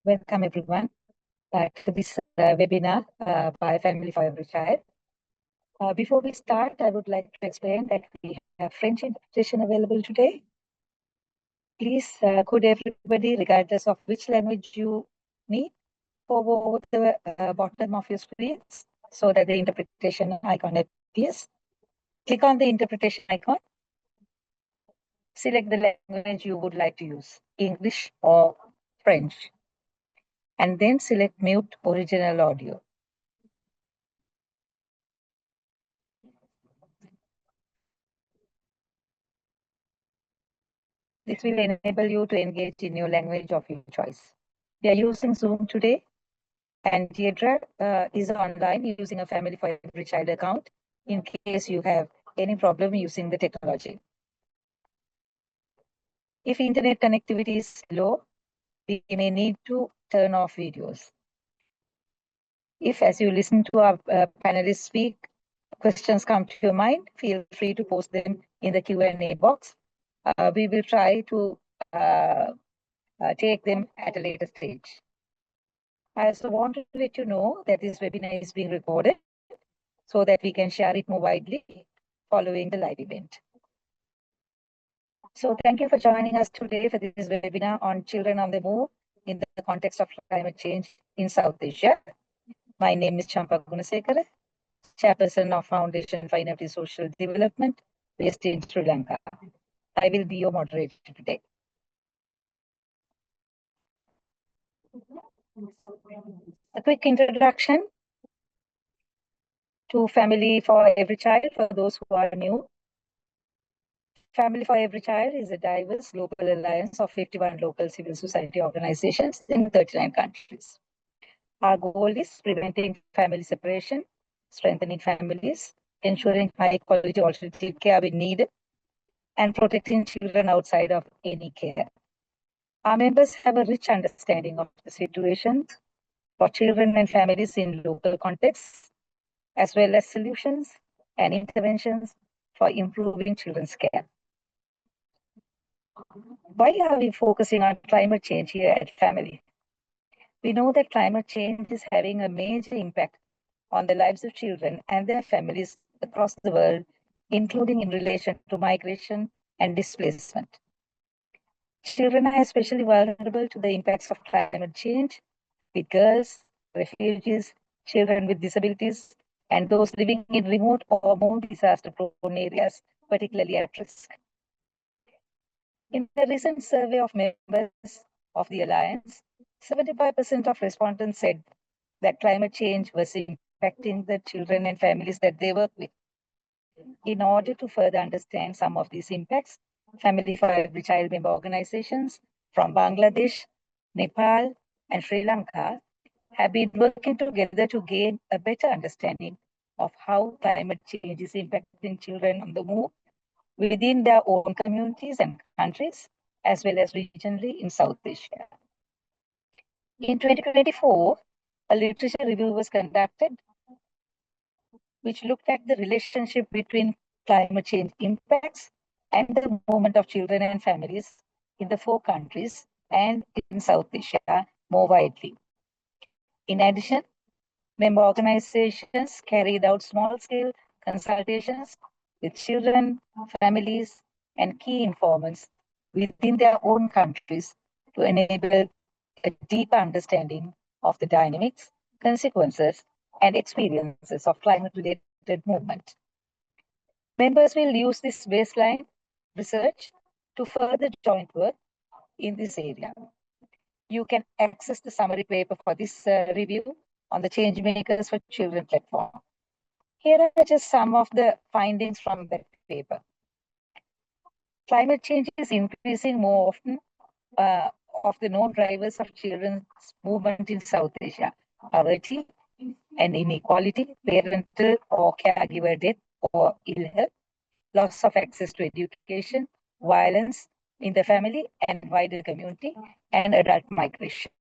Welcome everyone to this webinar by Family for Every Child. Before we start, I would like to explain that we have French interpretation available today. Please, could everybody, regardless of which language you need, hover over the bottom of your screens so that the interpretation icon appears. Click on the interpretation icon. Select the language you would like to use, English or French, and then select mute original audio. This will enable you to engage in your language of your choice. We are using Zoom today, and Deirdre is online using a Family for Every Child account in case you have any problem using the technology. If internet connectivity is low, we may need to turn off videos. If, as you listen to our panelists speak, questions come to your mind, feel free to post them in the Q&A box. We will try to take them at a later stage. I also want to let you know that this webinar is being recorded so that we can share it more widely following the live event. So thank you for joining us today for this webinar on children on the move in the context of climate change in South Asia. My name is Champa Gunasekara, Chairperson of Foundation for Innovative Social Development based in Sri Lanka. I will be your moderator today. A quick introduction to Family for Every Child for those who are new. Family for Every Child is a diverse global alliance of 51 local civil society organizations in 39 countries. Our goal is preventing family separation, strengthening families, ensuring high quality alternative care when needed, and protecting children outside of any care. Our members have a rich understanding of the situations for children and families in local contexts, as well as solutions and interventions for improving children's care. Why are we focusing on climate change here at Family? We know that climate change is having a major impact on the lives of children and their families across the world, including in relation to migration and displacement. Children are especially vulnerable to the impacts of climate change, with girls, refugees, children with disabilities, and those living in remote or more disaster-prone areas, particularly at risk. In a recent survey of members of the Alliance, 75% of respondents said that climate change was impacting the children and families that they work with. In order to further understand some of these impacts, Family for Every Child member organizations from Bangladesh, Nepal, and Sri Lanka have been working together to gain a better understanding of how climate change is impacting children on the move within their own communities and countries, as well as regionally in South Asia. In 2024, a literature review was conducted which looked at the relationship between climate change impacts and the movement of children and families in the 4 countries and in South Asia more widely. In addition, member organizations carried out small-scale consultations with children, families, and key informants within their own countries to enable a deeper understanding of the dynamics, consequences, and experiences of climate-related movement. Members will use this baseline research to further joint work in this area. You can access the summary paper for this review on the Changemakers for Children platform. Here are just some of the findings from that paper. Climate change is increasing more often of the known drivers of children's movement in South Asia: poverty and inequality, parental or caregiver death or ill health, loss of access to education, violence in the family and wider community, and adult migration.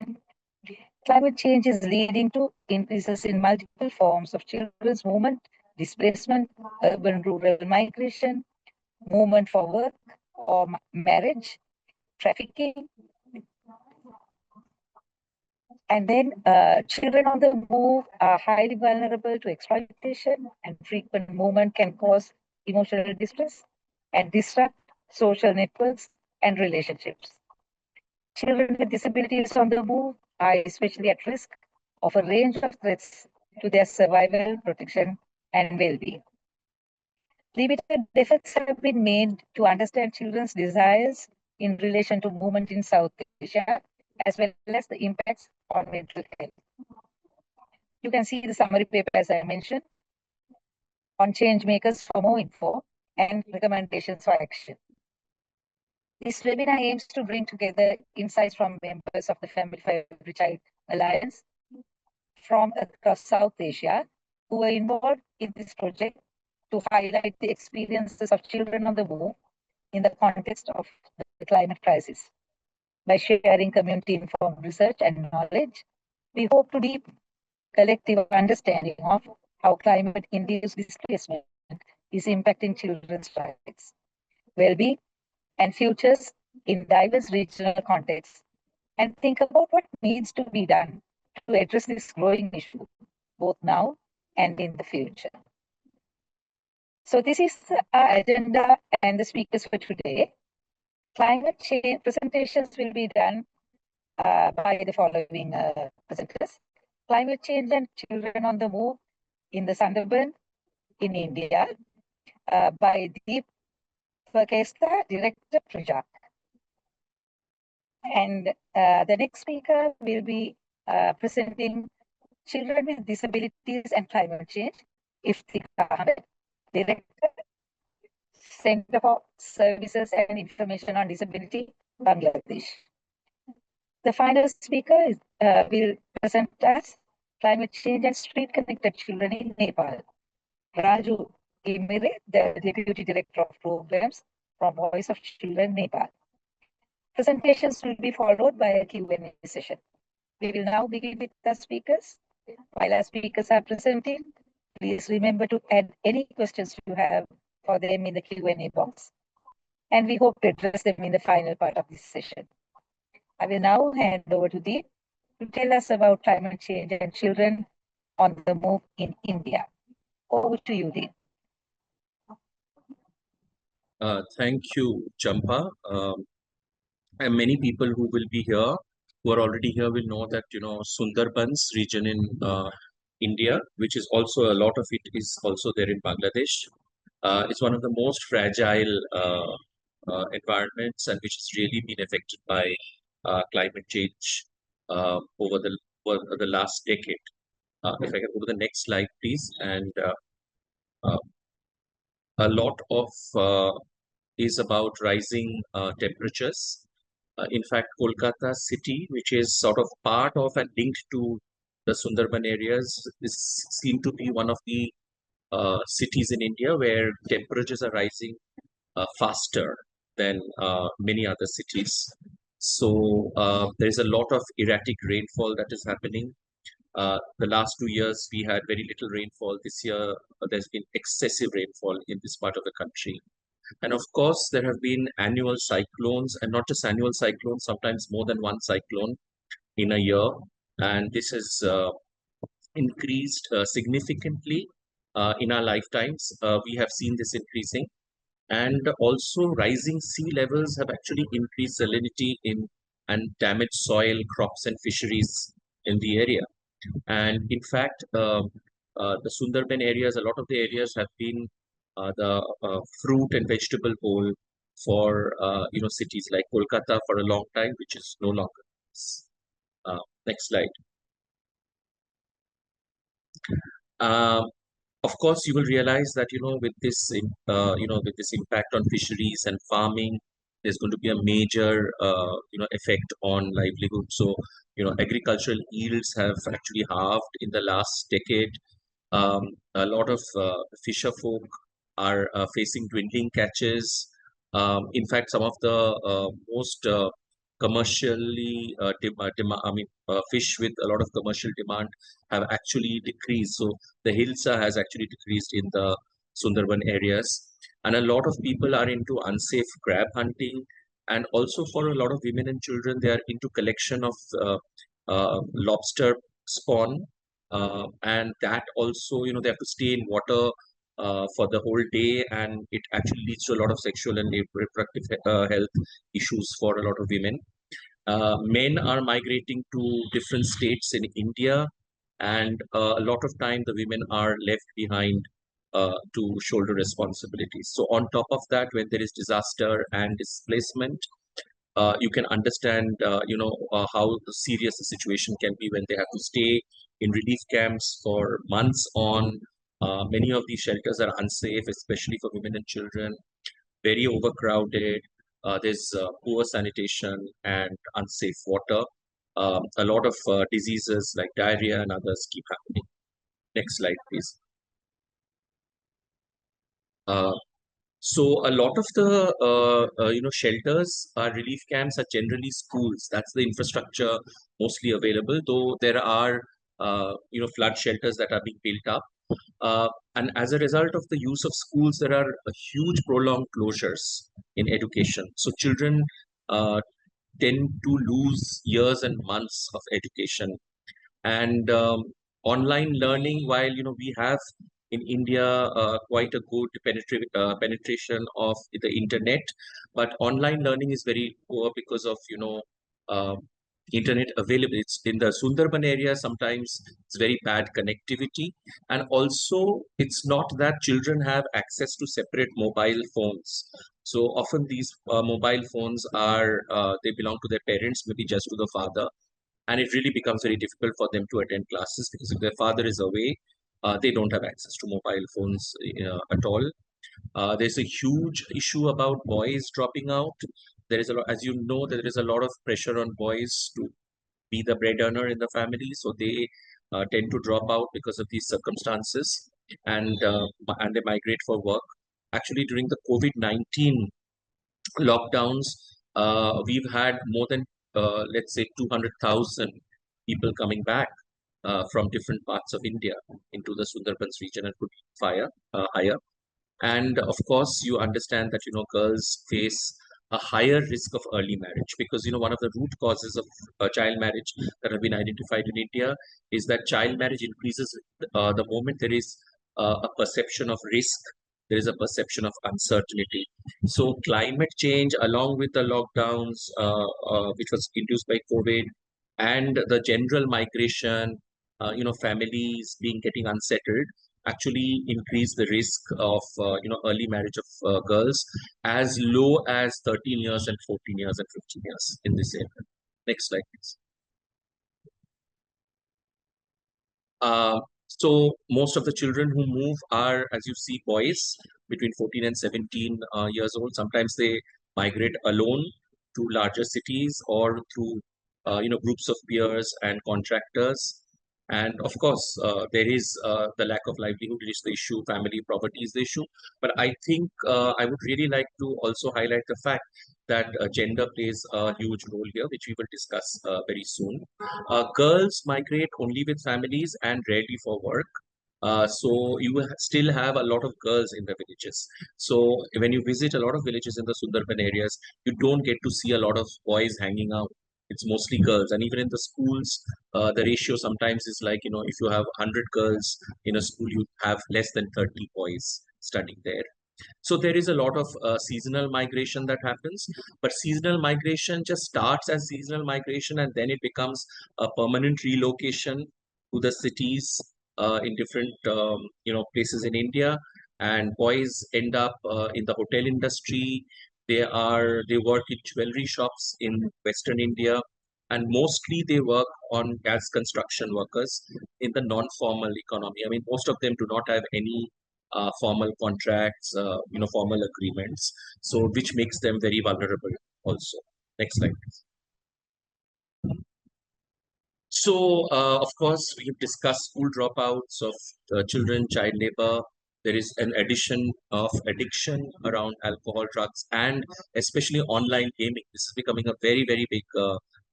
Climate change is leading to increases in multiple forms of children's movement, displacement, urban-rural migration, movement for work or marriage, trafficking, And then children on the move are highly vulnerable to exploitation, and frequent movement can cause emotional distress and disrupt social networks and relationships. Children with disabilities on the move are especially at risk of a range of threats to their survival, protection, and well-being. Limited efforts have been made to understand children's desires in relation to movement in South Asia, as well as the impacts on mental health. You can see the summary paper, as I mentioned, on change makers for more info and recommendations for action. This webinar aims to bring together insights from members of the Family for Every Child Alliance from across South Asia who were involved in this project to highlight the experiences of children on the move in the context of the climate crisis. By sharing community-informed research and knowledge, we hope to deepen collective understanding of how climate-induced displacement is impacting children's rights, well-being, and futures in diverse regional contexts, and think about what needs to be done to address this growing issue, both now and in the future. So this is our agenda and the speakers for today. Climate change presentations will be done by the following presenters. Climate change and children on the move in the Sunderbans in India by deepen, Purkayastha, Director Praajak. And the next speaker will be presenting Children with Disabilities and Climate Change, Iftekhar Ahmed, Director, Center for Services and Information on Disability, Bangladesh. The final speaker will present us Climate Change and Street Connected Children in Nepal, Raju, Ghimire, the Deputy Director of Programs from Voice of Children, Nepal. Presentations will be followed by a Q&A session. We will now begin with the speakers. While our speakers are presenting, please remember to add any questions you have for them in the Q&A box. And we hope to address them in the final part of this session. I will now hand over to Deep to tell us about climate change and children on the move in India. Over to you, Deep. Thank you, Champa. And many people who will be here, who are already here, will know that Sunderbans region in India, which is also a lot of it is also there in Bangladesh. It's one of the most fragile environments, and which has really been affected by climate change over the last decade. If I can go to the next slide, please. And a lot of is about rising temperatures. In fact, Kolkata city, which is sort of part of and linked to the Sundarban areas, is seen to be one of the cities in India where temperatures are rising faster than many other cities. So there is a lot of erratic rainfall that is happening. The last 2 years, we had very little rainfall. This year, there's been excessive rainfall in this part of the country. And of course, there have been annual cyclones, and not just annual cyclones, sometimes more than one cyclone in a year. And this has increased significantly in our lifetimes. We have seen this increasing. And also rising sea levels have actually increased salinity in and damaged soil, crops, and fisheries in the area. And in fact, the Sundarban areas, a lot of the areas have been the fruit and vegetable bowl for cities like Kolkata for a long time, which is no longer. Next slide. Of course, you will realize that with this with this impact on fisheries and farming, there's going to be a major effect on livelihood. So agricultural yields have actually halved in the last decade. A lot of fisher folk are facing dwindling catches. In fact, some of the most commercially fish with a lot of commercial demand have actually decreased. So the hilsa has actually decreased in the Sundarban areas, and a lot of people are into unsafe crab hunting, and also for a lot of women and children, they are into collection of lobster spawn, and that also, they have to stay in water for the whole day, and it actually leads to a lot of sexual and reproductive health issues for a lot of women. Men are migrating to different states in India, and a lot of time the women are left behind to shoulder responsibilities. So on top of that, when there is disaster and displacement, you can understand, how serious the situation can be when they have to stay in relief camps for months on. Many of these shelters are unsafe, especially for women and children, very overcrowded. There's poor sanitation and unsafe water. A lot of diseases like diarrhea and others keep happening. Next slide, please. Uh, So a lot of the shelters are relief camps are generally schools. That's the infrastructure mostly available. Though there are flood shelters that are being built up, and as a result of the use of schools, there are a huge prolonged closures in education. So children uh, tend to lose years and months of education. And online learning, while we have in India quite a good penetration of the internet, but online learning is very poor because of uh, internet available. It's in the Sundarban area. Sometimes it's very bad connectivity, and also it's not that children have access to separate mobile phones. So often these mobile phones are they belong to their parents, maybe just to the father, and it really becomes very difficult for them to attend classes because if their father is away, they don't have access to mobile phones at all. There's a huge issue about boys dropping out. There is a lot, as you know, there is a lot of pressure on boys to be the bread earner in the family, so they tend to drop out because of these circumstances, and they migrate for work. Actually, during the COVID-19 lockdowns, we've had more than, let's say, 200,000 people coming back from different parts of India into the Sundarbans region and could fire higher. And of course, you understand that girls face a higher risk of early marriage because one of the root causes of child marriage that have been identified in India is that child marriage increases the moment there is a perception of risk, there is a perception of uncertainty. So climate change, along with the lockdowns, which was induced by COVID, and the general migration, families being getting unsettled, actually increase the risk of early marriage of girls as low as 13 years and 14 years and 15 years in this area. Next slide, please. So most of the children who move are, as you see, boys between 14 and 17 years old. Sometimes they migrate alone to larger cities or through groups of peers and contractors. And of course, there is the lack of livelihood is the issue, family poverty is the issue. But I think I would really like to also highlight the fact that gender plays a huge role here, which we will discuss very soon. Girls migrate only with families and rarely for work. So you will still have a lot of girls in the villages. So when you visit a lot of villages in the Sundarban areas, you don't get to see a lot of boys hanging out. It's mostly girls, and even in the schools, the ratio sometimes is like if you have 100 girls in a school, you have less than 30 boys studying there. So there is a lot of seasonal migration that happens, but seasonal migration just starts as seasonal migration and then it becomes a permanent relocation to the cities in different places in India. And boys end up in the hotel industry. They work in jewelry shops in Western India, and mostly they work on as construction workers in the non-formal economy. I mean, most of them do not have any formal contracts, formal agreements, so which makes them very vulnerable also. Next slide, please. So, of course, we've discussed school dropouts of children, child labor. There is an addition of addiction around alcohol, drugs, and especially online gaming. This is becoming a very, very big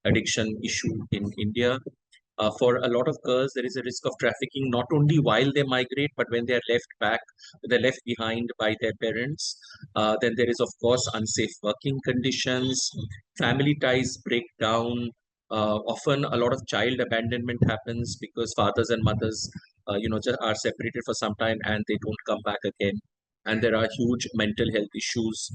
addiction issue in India. For a lot of girls, there is a risk of trafficking not only while they migrate, but when they are they're left behind by their parents. Then there is, of course, unsafe working conditions, family ties break down, Often a lot of child abandonment happens because fathers and mothers, just are separated for some time and they don't come back again. And there are huge mental health issues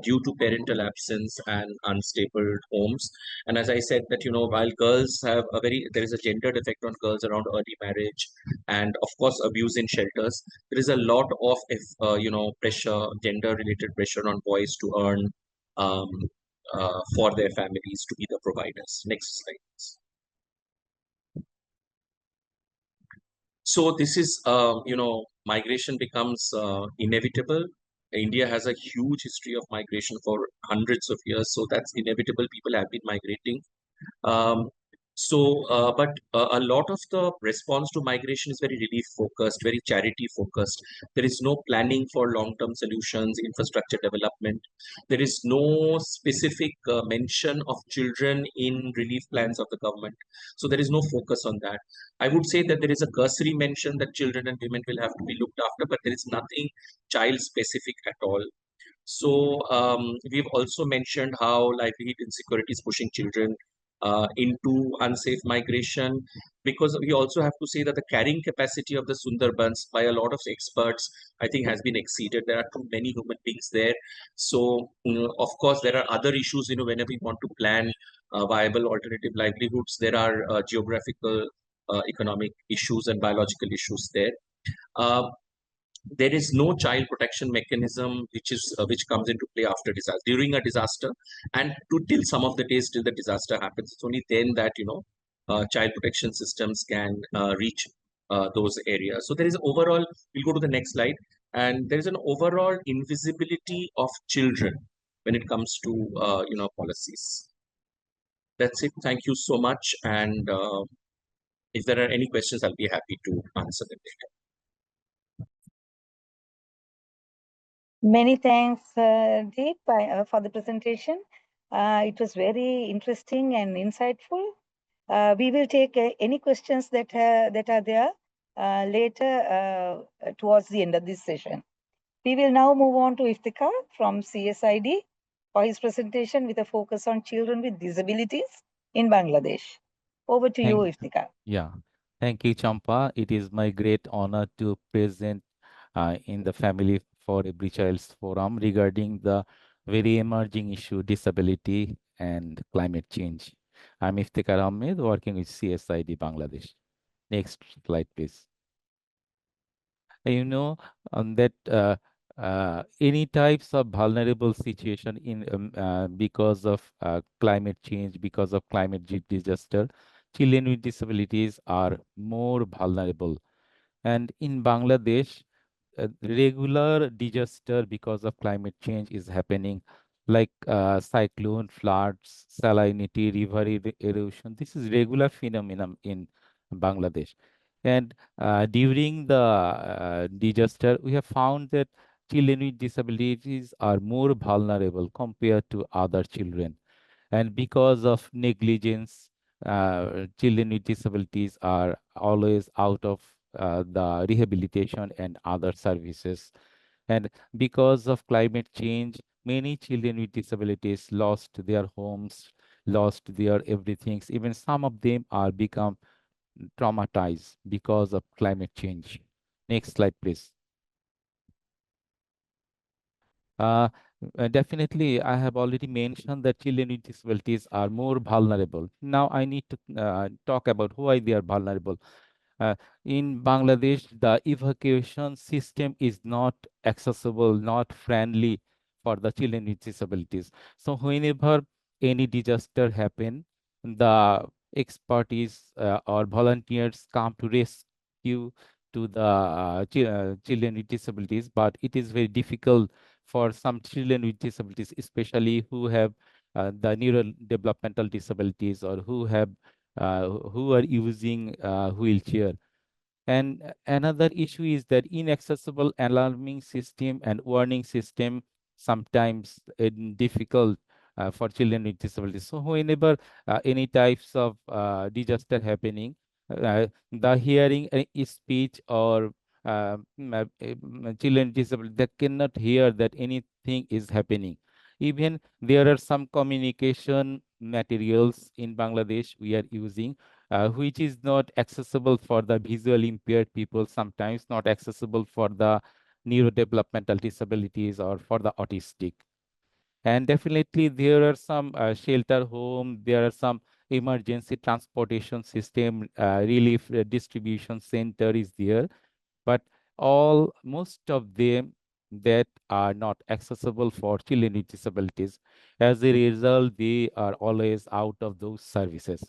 due to parental absence and unstable homes. And as I said, that while girls have there is a gendered effect on girls around early marriage, and of course abuse in shelters. There is a lot of pressure, gender-related pressure on boys to earn. Um, for their families to be the providers. Next slide, please. So this is, migration becomes inevitable. India has a huge history of migration for hundreds of years, so that's inevitable. People have been migrating. Um, but a lot of the response to migration is very relief focused, very charity focused. There is no planning for long term solutions, infrastructure development. There is no specific mention of children in relief plans of the government. So there is no focus on that. I would say that there is a cursory mention that children and women will have to be looked after, but there is nothing child specific at all. So we've also mentioned how livelihood insecurity is pushing children into unsafe migration, because we also have to say that the carrying capacity of the Sunderbans by a lot of experts, I think, has been exceeded. There are too many human beings there. So, of course, there are other issues, whenever we want to plan viable alternative livelihoods, there are geographical, economic issues and biological issues there. Uh, there is no child protection mechanism which comes into play after disaster, during a disaster, and till some of the days till the disaster happens. It's only then that child protection systems can reach those areas. So there is overall, we'll go to the next slide, and there is an overall invisibility of children when it comes to policies. That's it. Thank you so much, and if there are any questions, I'll be happy to answer them later. Many thanks, Deep, for the presentation. It was very interesting and insightful. We will take any questions that are there later towards the end of this session. We will now move on to Iftekhar from CSID for his presentation with a focus on children with disabilities in Bangladesh. Over to you, Iftekhar. Yeah, thank you, Champa. It is my great honor to present in the Family for Every Child's Forum regarding the very emerging issue, disability and climate change. I'm Iftekhar Ahmed, working with CSID Bangladesh. Next slide, please. You know that any types of vulnerable situation in because of climate change, because of disaster, children with disabilities are more vulnerable. And in Bangladesh, regular disaster because of climate change is happening, like cyclone, floods, salinity, river erosion. This is regular phenomenon in Bangladesh. And during the disaster, we have found that children with disabilities are more vulnerable compared to other children. And because of negligence, children with disabilities are always out of the rehabilitation and other services. And because of climate change, many children with disabilities lost their homes, lost their everything. Even some of them are become traumatized because of climate change. Next slide, please. Uh, Definitely, I have already mentioned that children with disabilities are more vulnerable. Now, I need to talk about why they are vulnerable. In Bangladesh, the evacuation system is not accessible, not friendly for the children with disabilities. So, whenever any disaster happen, the expertise or volunteers come to rescue to the children with disabilities, but it is very difficult for some children with disabilities, especially who have the neurodevelopmental disabilities or who are using wheelchair. And another issue is that inaccessible alarming system and warning system sometimes difficult for children with disabilities. So whenever any types of disaster happening, the hearing speech or children disability that cannot hear that anything is happening. Even there are some communication materials in Bangladesh we are using, which is not accessible for the visually impaired people, sometimes not accessible for the neurodevelopmental disabilities or for the autistic. And definitely there are some shelter home, there are some emergency transportation system, relief distribution center is there, but all most of them that are not accessible for children with disabilities. As a result, they are always out of those services.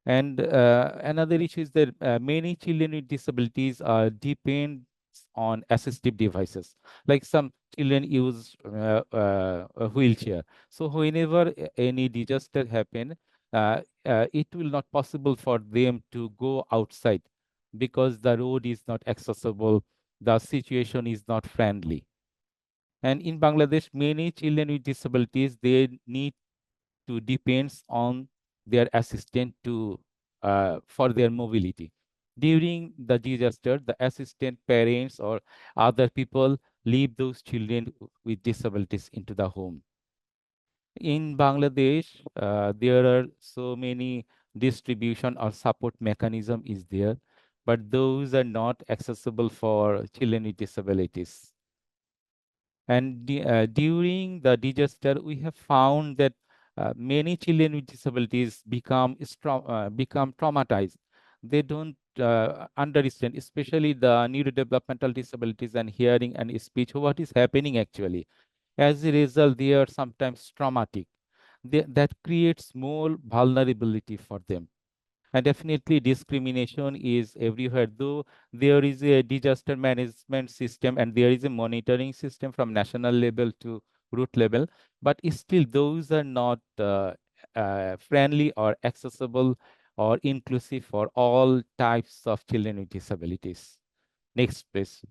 And another issue is that many children with disabilities depend on assistive devices. Like some children use a wheelchair. So whenever any disaster happen, it will not possible for them to go outside because the road is not accessible, the situation is not friendly. And in Bangladesh, many children with disabilities, they need to depends on their assistant to for their mobility. During the disaster, the assistant parents or other people leave those children with disabilities into the home. In Bangladesh, there are so many distribution or support mechanism is there, but those are not accessible for children with disabilities. And during the disaster, we have found that many children with disabilities become traumatized. They don't understand, especially the neurodevelopmental disabilities and hearing and speech, what is happening actually. As a result, they are sometimes traumatic. That creates more vulnerability for them. And definitely discrimination is everywhere, though there is a disaster management system and there is a monitoring system from national level to root level, but still those are not friendly or accessible or inclusive for all types of children with disabilities. Next, please.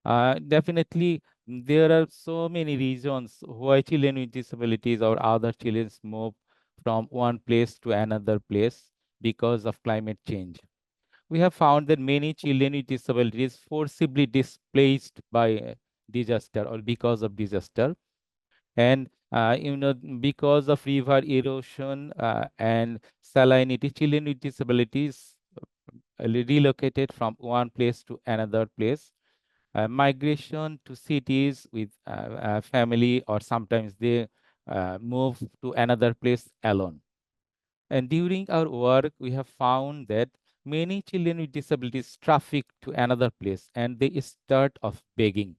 Definitely, there are so many reasons why children with disabilities or other children move from one place to another place because of climate change. We have found that many children with disabilities forcibly displaced by disaster or because of disaster, and because of river erosion and salinity, children with disabilities relocated from one place to another place. Migration to cities with family, or sometimes they move to another place alone. And during our work, we have found that many children with disabilities traffic to another place and they start off begging.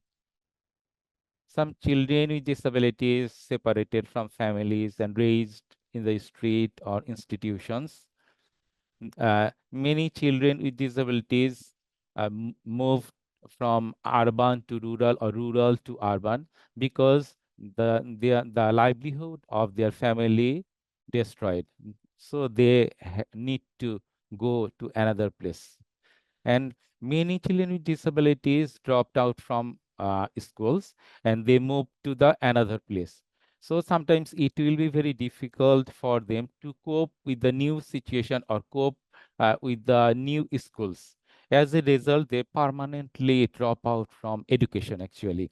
Some children with disabilities separated from families and raised in the street or institutions. Many children with disabilities move from urban to rural or rural to urban because the livelihood of their family destroyed. So they need to go to another place. And many children with disabilities dropped out from schools and they moved to the another place. So sometimes it will be very difficult for them to cope with the new situation or cope with the new schools. As a result, they permanently drop out from education actually.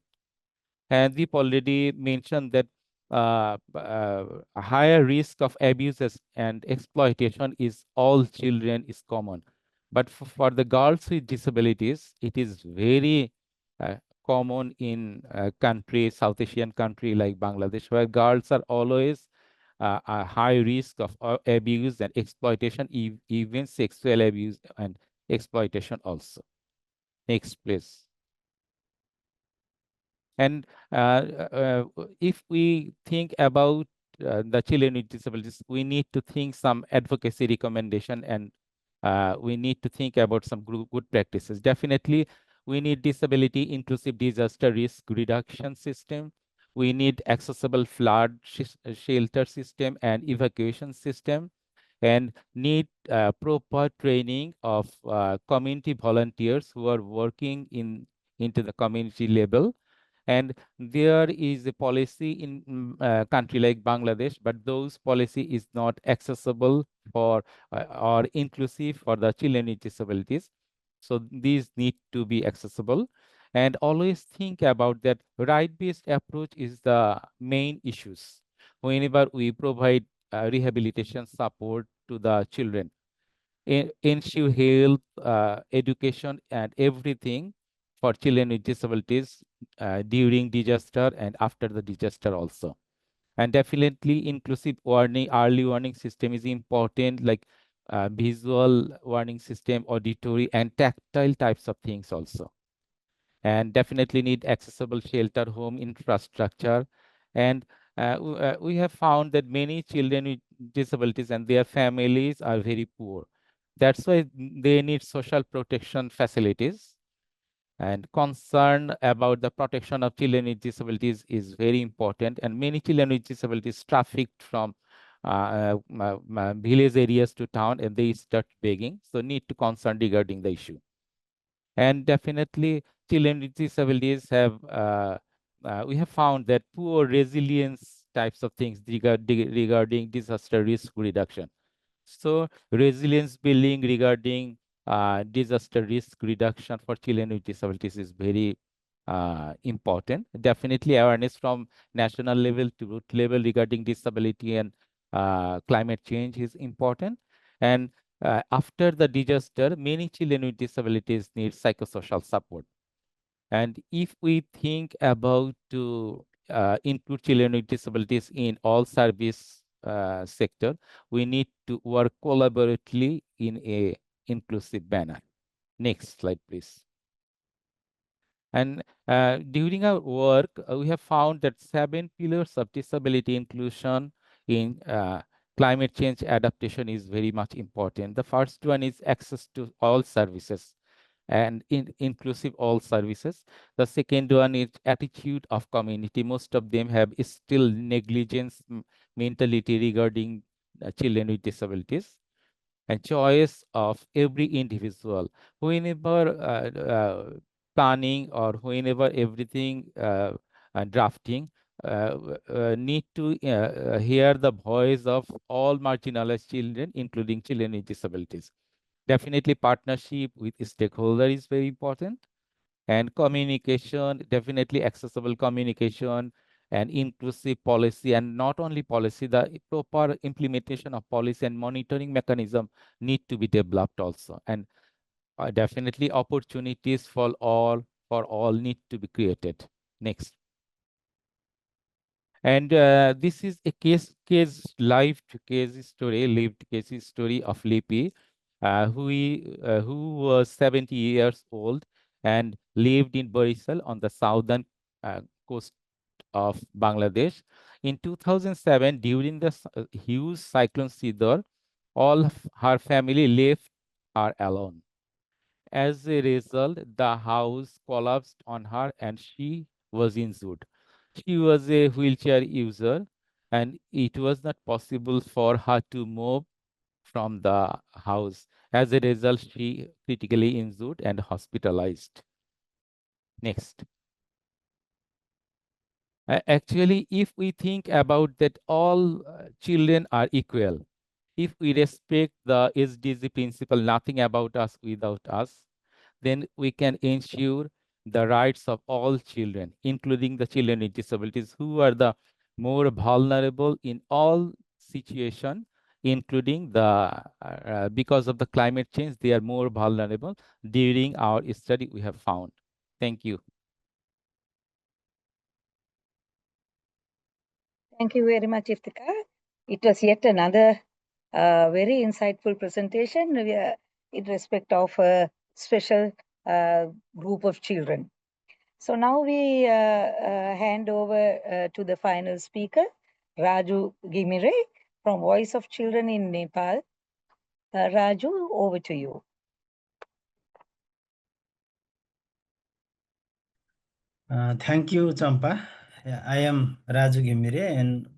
And we've already mentioned that a higher risk of abuses and exploitation is all children is common. But for the girls with disabilities, it is very uh, common in a country, South Asian country like Bangladesh, where girls are always a high risk of abuse and exploitation, even sexual abuse and exploitation also. Next, please. And if we think about the children with disabilities, we need to think some advocacy recommendation, and we need to think about some good practices. Definitely, we need disability inclusive disaster risk reduction system. We need accessible flood shelter system and evacuation system, and need proper training of community volunteers who are working into the community level. And there is a policy in country like Bangladesh, but those policy is not accessible for or inclusive for the children with disabilities. So these need to be accessible. And always think about that right-based approach is the main issues. Whenever we provide rehabilitation support to the children, ensure health, education, and everything for children with disabilities during disaster and after the disaster also. And definitely inclusive warning, early warning system is important, like visual warning system, auditory and tactile types of things also. And definitely need accessible shelter, home infrastructure. And we have found that many children with disabilities and their families are very poor. That's why they need social protection facilities. And concern about the protection of children with disabilities is very important. And many children with disabilities trafficked from village areas to town, and they start begging. So need to concern regarding the issue. And definitely children with disabilities have, we have found that poor resilience types of things regarding disaster risk reduction. So resilience building regarding disaster risk reduction for children with disabilities is very important. Definitely awareness from national level to root level regarding disability and climate change is important. And after the disaster, many children with disabilities need psychosocial support. And if we think about to include children with disabilities in all service sector, we need to work collaboratively in a inclusive manner. Next slide, please. And during our work, we have found that 7 pillars of disability inclusion in climate change adaptation is very much important. The first one is access to all services and inclusive all services. The second one is attitude of community. Most of them have still negligence mentality regarding children with disabilities. And choice of every individual. Whenever planning or whenever everything drafting, need to hear the voice of all marginalized children, including children with disabilities. Definitely partnership with stakeholder is very important. And communication, definitely accessible communication and inclusive policy, and not only policy, the proper implementation of policy and monitoring mechanism need to be developed also. And definitely opportunities for all need to be created. Next. And this is a lived case story of Lipi, who was 70 years old and lived in Barisal on the southern coast of Bangladesh. In 2007, during the huge cyclone Sidor, all of her family left her alone. As a result, the house collapsed on her and she was injured. She was a wheelchair user, and it was not possible for her to move from the house. As a result, she critically injured and hospitalized. Next. Actually, if we think about that all children are equal, if we respect the SDG principle, nothing about us without us, then we can ensure the rights of all children, including the children with disabilities, who are the more vulnerable in all situations, including the because of the climate change, they are more vulnerable. During our study, we have found. Thank you. Thank you very much, Iftekhar. It was yet another very insightful presentation in respect of a special group of children. So now we hand over to the final speaker, Raju Ghimire from Voice of Children in Nepal. Raju, over to you. Thank you, Champa. I am Raju Ghimire and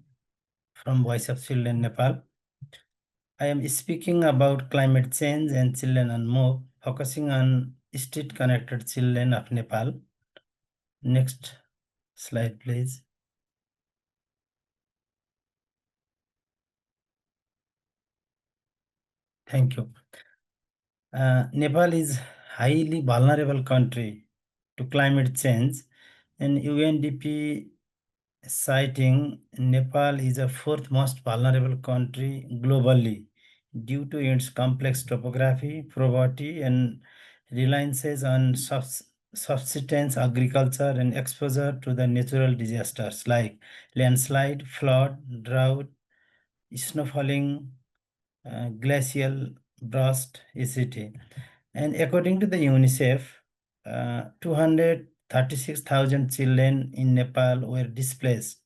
from Voice of Children, Nepal. I am speaking about climate change and children on move, focusing on street-connected children of Nepal. Next slide, please. Thank you. Nepal is highly vulnerable country to climate change, and UNDP citing Nepal is the fourth most vulnerable country globally due to its complex topography, poverty, and reliances on subsistence agriculture and exposure to the natural disasters like landslide, flood, drought, snowfalling, glacial burst, etc. And according to the UNICEF, 236,000 children in Nepal were displaced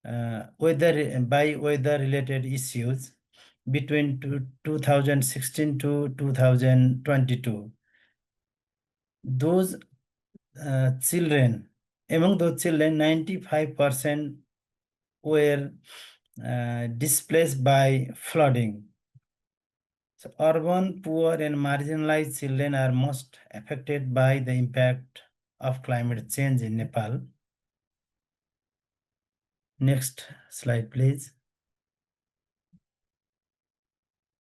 by weather-related issues between 2016 to 2022. Those children, among those children, 95% were displaced by flooding. So urban, poor, and marginalized children are most affected by the impact of climate change in Nepal. Next slide, please.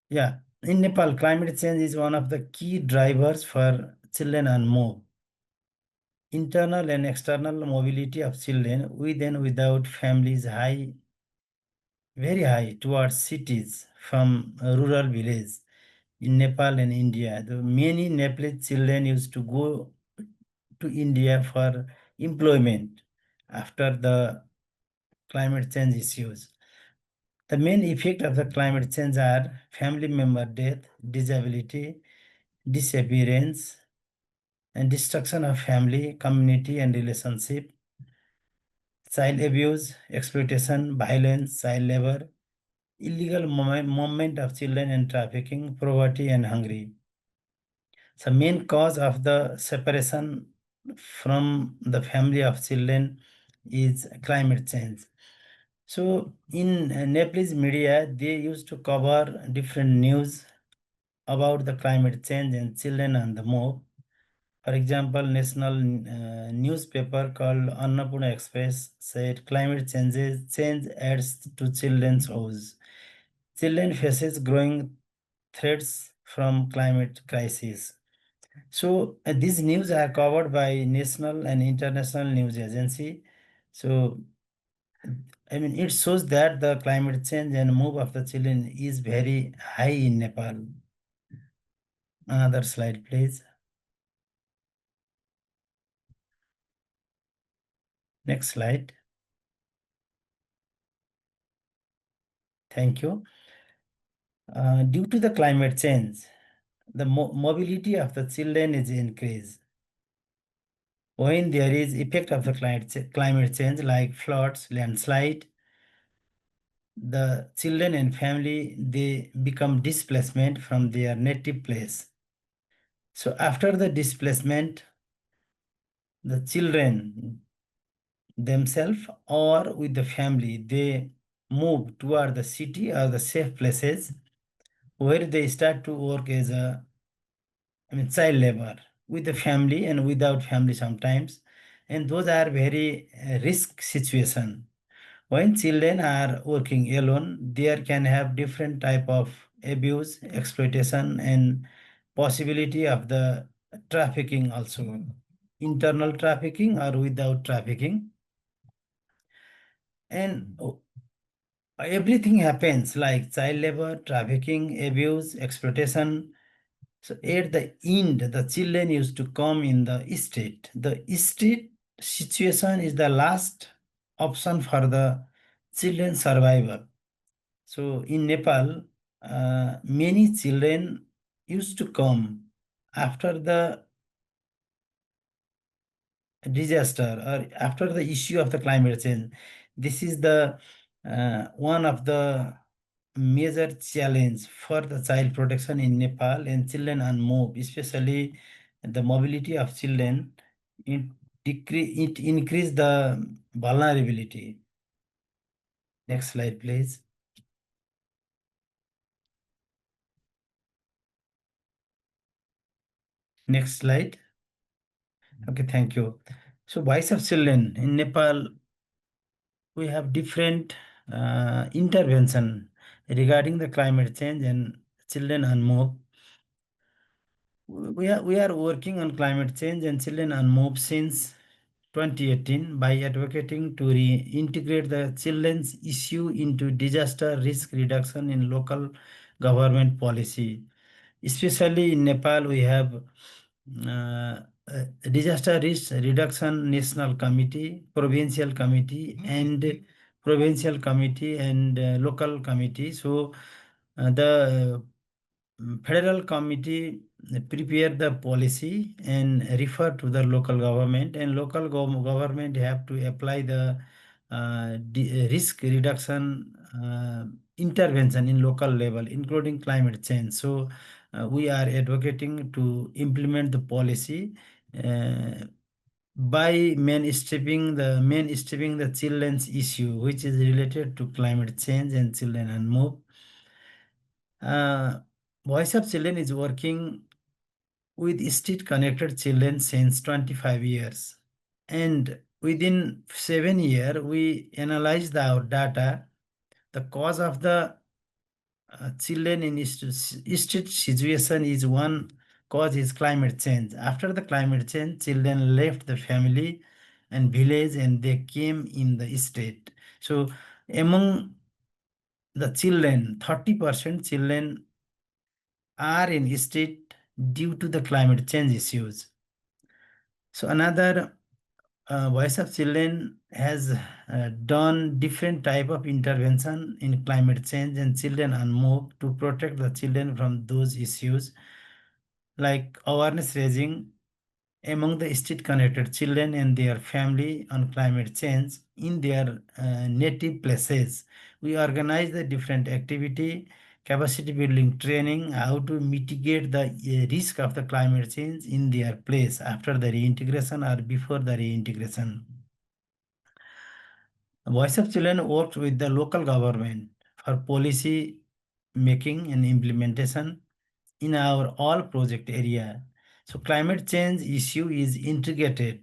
Yeah, in Nepal, climate change is one of the key drivers for children and move. Internal and external mobility of children with and without families high, very high towards cities from rural villages in Nepal and India. The many Nepalese children used to go to India for employment after the climate change issues. The main effect of the climate change are family member death, disability, disappearance, and destruction of family, community, and relationship, child abuse, exploitation, violence, child labor, illegal movement of children and trafficking, poverty, and hunger. The main cause of the separation from the family of children is climate change. So in Nepalese media, they used to cover different news about the climate change and children on the move. For example, national newspaper called Annapurna Express said climate change adds to children's woes. Children faces growing threats from climate crisis. So these news are covered by national and international news agency. So I mean, it shows that the climate change and move of the children is very high in Nepal. Another slide, please. Next slide. Thank you. Due to the climate change, the mobility of the children is increased. When there is effect of the climate change like floods, landslide, the children and family, they become displacement from their native place. So after the displacement, the children themselves or with the family, they move toward the city or the safe places where they start to work as a child labor with the family and without family sometimes. And those are very risk situation. When children are working alone, there can have different type of abuse, exploitation, and possibility of the trafficking also, internal trafficking or without trafficking. And everything happens like child labor, trafficking, abuse, exploitation. So at the end, the children used to come in the state. The state situation is the last option for the children survival. So in Nepal, many children used to come after the disaster or after the issue of the climate change. This is the one of the major challenge for the child protection in Nepal and children on move, especially the mobility of children. It increase the vulnerability. Next slide, please. Next slide. Okay, thank you. So voice of children in Nepal, we have different intervention regarding the climate change and children on move. we are working on climate change and children on move since 2018 by advocating to reintegrate the children's issue into disaster risk reduction in local government policy. Especially in Nepal, we have Disaster Risk Reduction National Committee, Provincial Committee, and Provincial Committee and local committee. So the federal committee prepare the policy and refer to the local government, and local government have to apply the risk reduction intervention in local level, including climate change. So we are advocating to implement the policy by mainstreaming the children's issue, which is related to climate change and children and move. Voice of Children is working with state connected children since 25 years. And within 7 years, we analyzed our data. The cause of the children in street situation is one cause is climate change. After the climate change, children left the family and village and they came in the state. So among the children, 30% children are in state due to the climate change issues. So another Voice of Children has done different type of intervention in climate change and children on move to protect the children from those issues, like awareness raising among the state connected children and their family on climate change in their native places. We organize the different activity, capacity building training, how to mitigate the risk of the climate change in their place after the reintegration or before the reintegration. Voice of Children works with the local government for policy making and implementation in our all project area. So climate change issue is integrated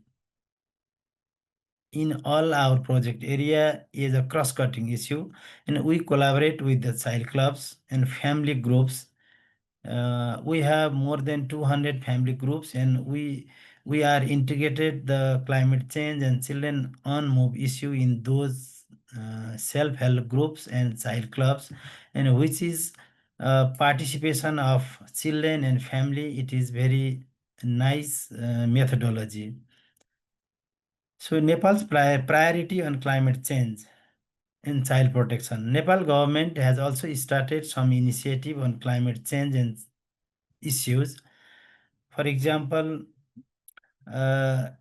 in all our project area is a cross-cutting issue, and we collaborate with the child clubs and family groups. We have more than 200 family groups, and we are integrated the climate change and children on move issue in those self-help groups and child clubs, and which is participation of children and family. It is very nice methodology. So Nepal's priority on climate change and child protection. Nepal government has also started some initiative on climate change and issues. For example, the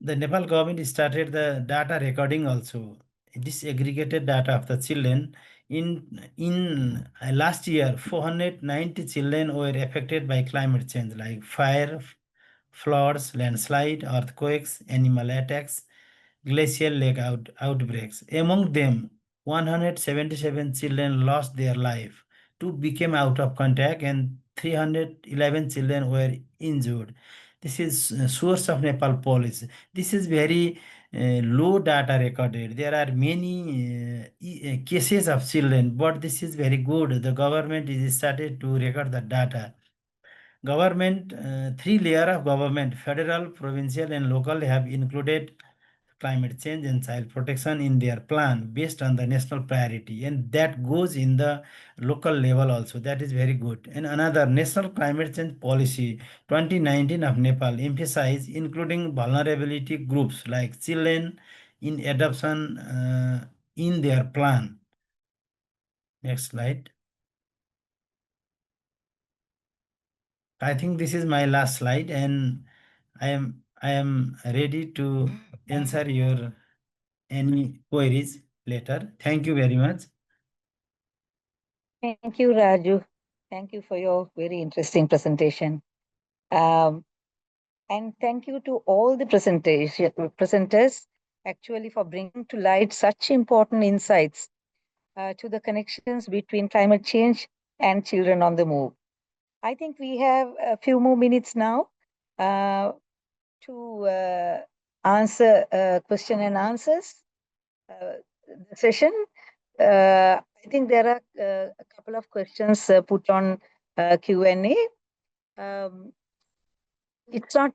Nepal government started the data recording also, disaggregated data of the children. In last year, 490 children were affected by climate change, like fire, floods, landslide, earthquakes, animal attacks, glacial lake outbreaks. Among them, 177 children lost their life, 2 became out of contact, and 311 children were injured. This is source of Nepal police. This is very low data recorded. There are many cases of children, but this is very good. The government is started to record the data. Government, 3 layer of government, federal, provincial, and local, have included climate change and child protection in their plan based on the national priority, and that goes in the local level also. That is very good. And another national climate change policy 2019 of Nepal emphasize including vulnerability groups like children in adoption in their plan. Next slide. I think this is my last slide, and I am ready to answer your any queries later. Thank you very much. Thank you, Raju. Thank you for your very interesting presentation. And thank you to all the presenters actually for bringing to light such important insights to the connections between climate change and children on the move. I think we have a few more minutes now to answer question and answers the session. I think there are a couple of questions put on Q&A. It's not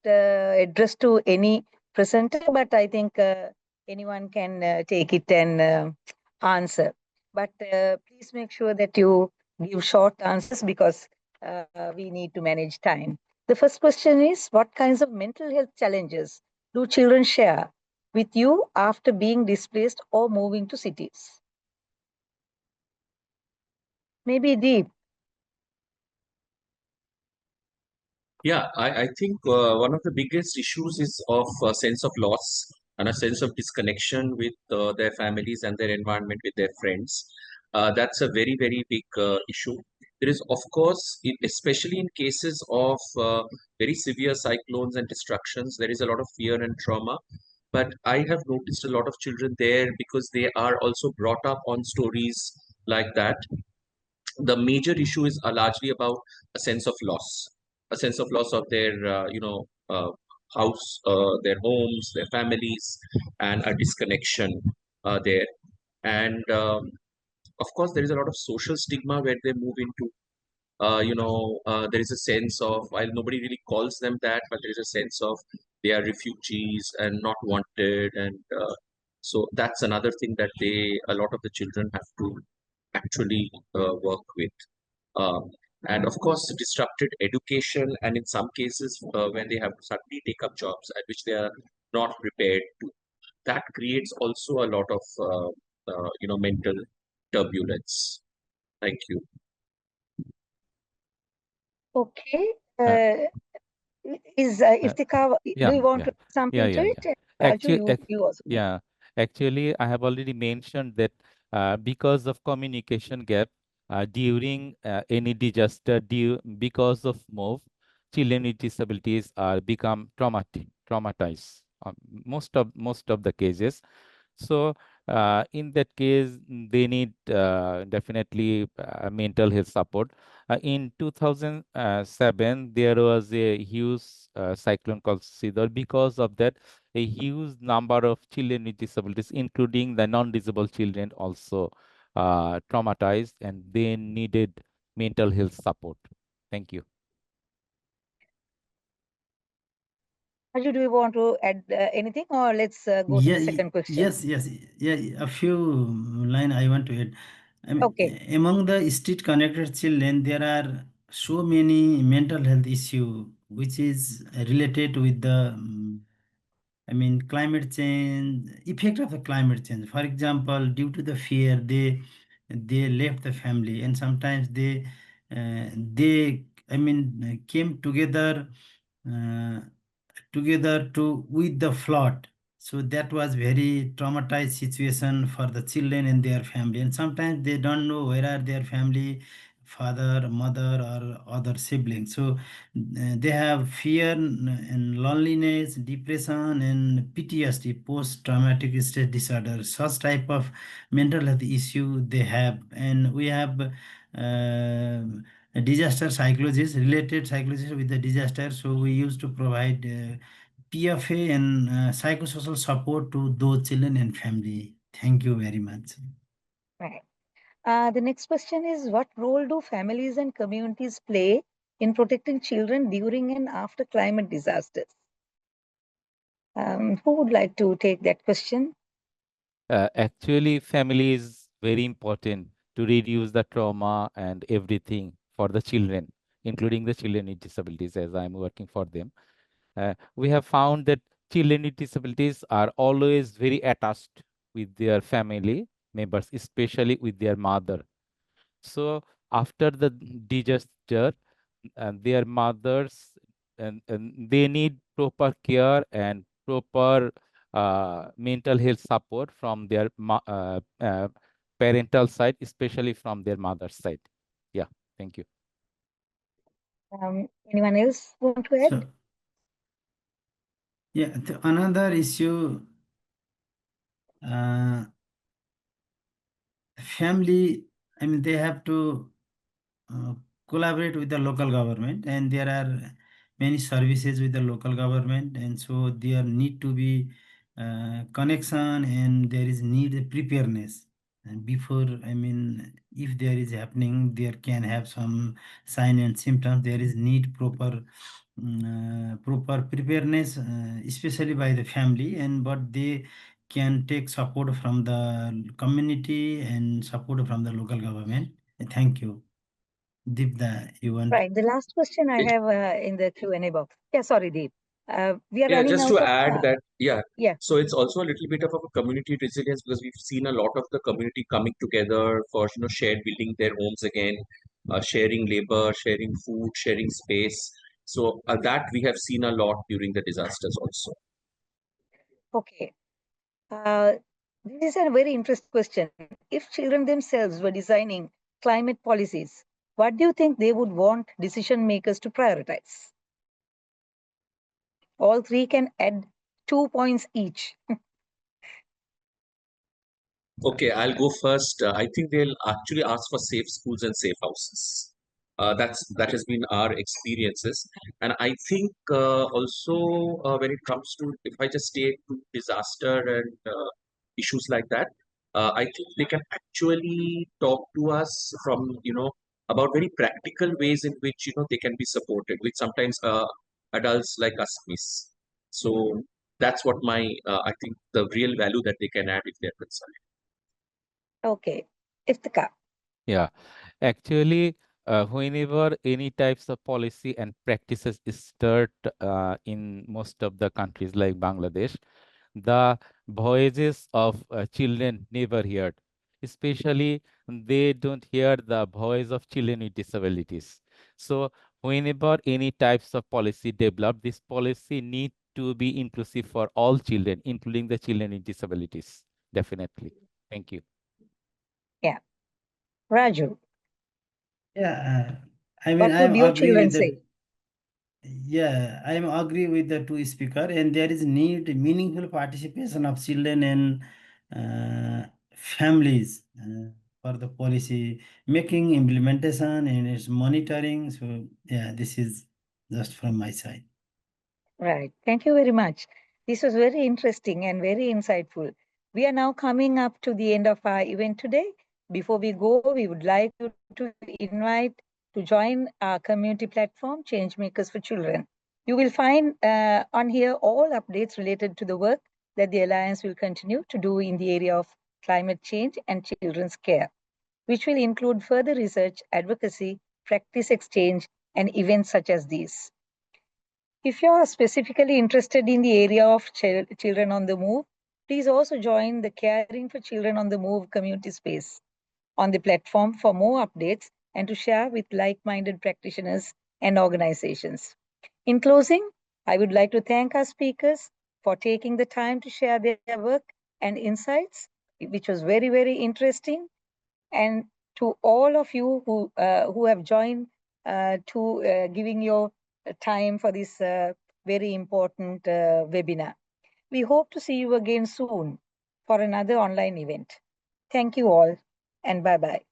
addressed to any presenter, but I think anyone can take it and answer. But please make sure that you give short answers because we need to manage time. The first question is, what kinds of mental health challenges do children share with you after being displaced or moving to cities? Maybe Deep. Yeah, I think one of the biggest issues is of a sense of loss and a sense of disconnection with their families and their environment with their friends. That's a very, very big issue. There is, of course, especially in cases of very severe cyclones and destructions, there is a lot of fear and trauma. But I have noticed a lot of children there because they are also brought up on stories like that. The major issue is largely about a sense of loss, a sense of loss of their house, their homes, their families, and a disconnection there. And of course, there is a lot of social stigma where they move into. There is a sense of, while nobody really calls them that, but there is a sense of they are refugees and not wanted, and so that's another thing that a lot of the children have to actually work with. um, and of course, disrupted education, and in some cases, when they have to suddenly take up jobs at which they are not prepared to, that creates also a lot of mental turbulence. Thank you. Okay. Uh, Is Iftekhar, do yeah, you want yeah, to add something to yeah. it? Raju, Actually, you also go. yeah, actually, I have already mentioned that because of communication gap during any disaster, because of move, children with disabilities are become traumatized. Most of the cases. So, in that case, they need definitely mental health support. In 2007, there was a huge cyclone called Sidor. Because of that, a huge number of children with disabilities, including the non-disabled children, also traumatized, and they needed mental health support. Thank you. Raju, do you want to add anything, or let's go to the second question? Yes. Yeah, a few line I want to add. Okay. Among the street connected children, there are so many mental health issue which is related with the climate change, effect of the climate change. For example, due to the fear, they left the family, and sometimes they came together uh, together to with the flood. So that was very traumatized situation for the children and their family, and sometimes they don't know where are their family, father, mother, or other siblings. So they have fear and loneliness, depression, and PTSD, post-traumatic stress disorder. Such type of mental health issue they have, and we have a disaster psychologist, related psychologist with the disaster. So we used to provide PFA and psychosocial support to those children and family. Thank you very much. Right. The next question is, what role do families and communities play in protecting children during and after climate disasters? Who would like to take that question? Actually, family is very important to reduce the trauma and everything for the children, including the children with disabilities, as I'm working for them. We have found that children with disabilities are always very attached with their family members, especially with their mother. So after the disaster, and their mothers, and they need proper care and proper mental health support from their parental side, especially from their mother's side. Yeah, thank you. Anyone else want to add? So, yeah, another issue, family, they have to uh, collaborate with the local government, and there are many services with the local government, and so there need to be connection, and there is need preparedness. And before, if there is happening, there can have some sign and symptoms. There is need proper proper preparedness, especially by the family, and but they can take support from the community and support from the local government. Thank you. Deepda, you want? Right. The last question I It- have in the Q&A box. Yeah, sorry, Deep. We are Yeah, running just out to of add time. that, yeah. Yeah. So it's also a little bit of a community resilience because we've seen a lot of the community coming together for shared building their homes again, sharing labor, sharing food, sharing space. So that we have seen a lot during the disasters also. Okay. This is a very interesting question. If children themselves were designing climate policies, what do you think they would want decision makers to prioritize? All three can add 2 points each. Okay, I'll go first. I think they'll actually ask for safe schools and safe houses. That has been our experiences, and I think also when it comes to, if I just take to disaster and issues like that, I think they can actually talk to us from about very practical ways in which they can be supported, which sometimes adults like us miss. So that's what my I think the real value that they can add if they're concerned. Okay. Iftekhar. Yeah, actually, whenever any types of policy and practices is start in most of the countries like Bangladesh, the voices of children never heard. Especially, they don't hear the voice of children with disabilities. So, whenever any types of policy develop, this policy need to be inclusive for all children, including the children with disabilities. Definitely. Thank you. Yeah. Raju, Yeah, I mean, what I'm would your agree children with the. say? Yeah, I'm agree with the two speaker, and there is need meaningful participation of children and families for the policy making, implementation, and its monitoring. So yeah, this is just from my side. Right. Thank you very much. This was very interesting and very insightful. We are now coming up to the end of our event today. Before we go, we would like you to invite to join our community platform, Changemakers for Children. You will find on here all updates related to the work that the Alliance will continue to do in the area of climate change and children's care, which will include further research, advocacy, practice exchange, and events such as these. If you are specifically interested in the area of children on the move, please also join the Caring for Children on the Move community space on the platform for more updates and to share with like-minded practitioners and organizations. In closing, I would like to thank our speakers for taking the time to share their work and insights, which was very, very interesting. And to all of you who have joined to giving your time for this very important webinar. We hope to see you again soon for another online event. Thank you all, and bye-bye.